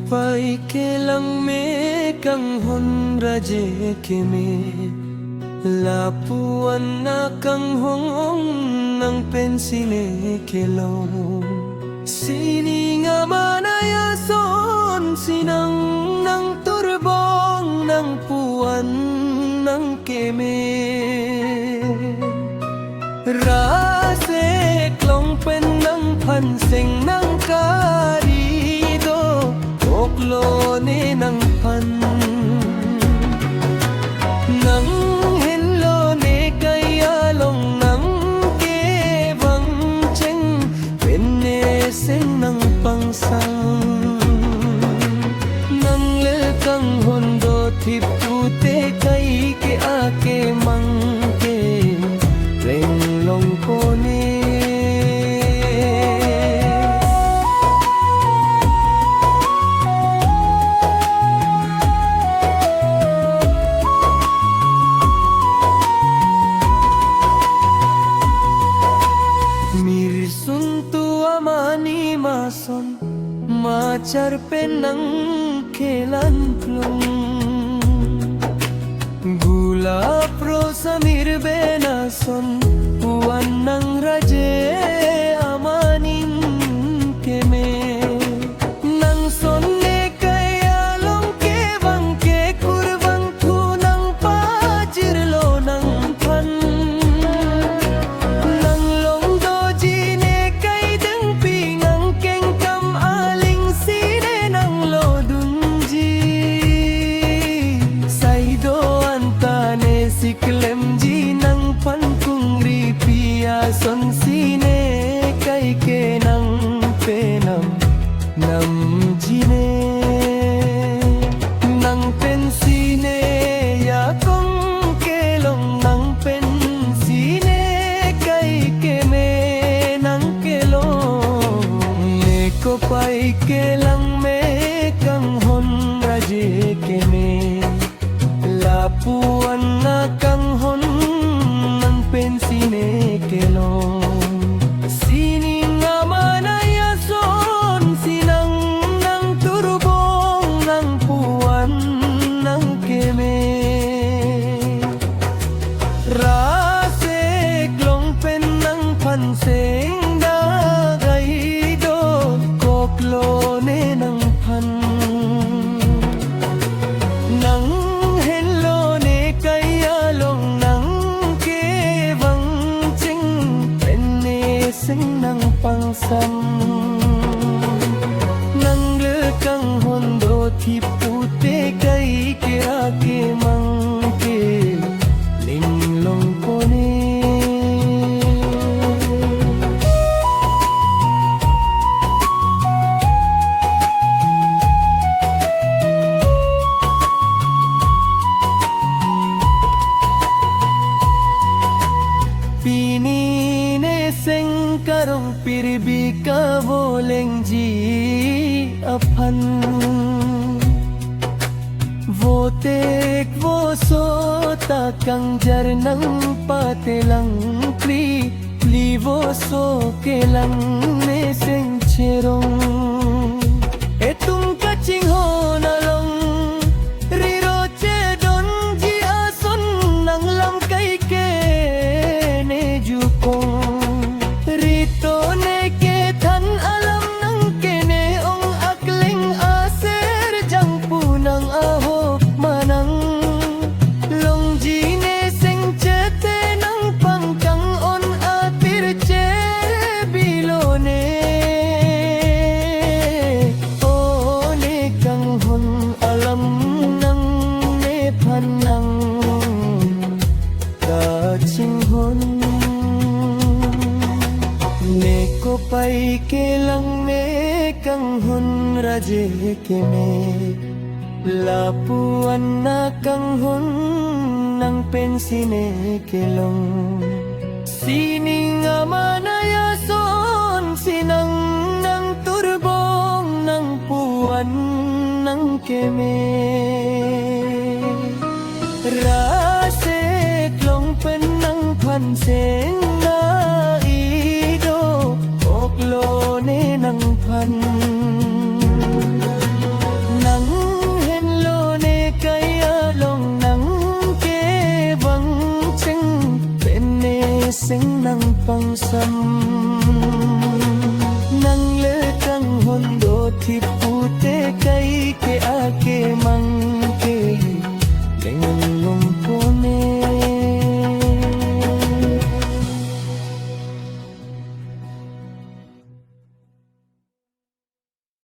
Pai ke lang me kang hon raje ke me lapuan na kang hong ng pensine ke long sininga manayason sinang ng turbong ng puan ng keme rase klong pen ng panseng ng karido oklo ni ng pan ng hello ni kayalong ng kebang cheng peneseng ng pangsang ng lekang hondo tipute kay ke ake mangke renglong kone mason macar penang kelan plong gula pro samir benason puan nang raje amanin keme nang sonne kaya long ke bang ke kurban tu nang pajir lo nang pan nang long do jine kay deng pingang keng kam aling sine nang lo dunji say do antane siklem ji nang pan kung ripia son sine kay ke nang penam nam jine nang pensine ya kong kelong nang pensine kay ke me nang kelong ne ko pai ke lang me kang hon raje ke me lapuan na kang hon nang pensine kelong sining amanayason sinang nang turbong nang puan nang keme rase klong pen nang panseng dagay do koklo ne nang pan nang hello ne kayalong nang kebang cheng peneseng nang pangsam nang lekang hondo tipute kay kira ke mangke linglong kone pinine seng karong pirbi ka boleng ji apan votek voso takang jar nang patelang pli pli voso kelang ne seng cherong etung kaching ho nalong riro che don ji ason nang lam kai ke ne jukong rito ne ke than alam nang kene ong akling aser jang punang aho manang long ji ne seng chete nang pangkang on atir che bilone o ne kang hon alam nang ne phanang kaching hon ne ko pai ke lang me kang hon raje ke me lapuan na kang hon nang pensine ke long sining amanayason sinang nang turbong nang puan nang keme rase klong pen nang panseng na ido oklo ne nang pan sinh năng bằng sâm năng lỡ căng hồn đồ thì phù tê cây ke a ke mang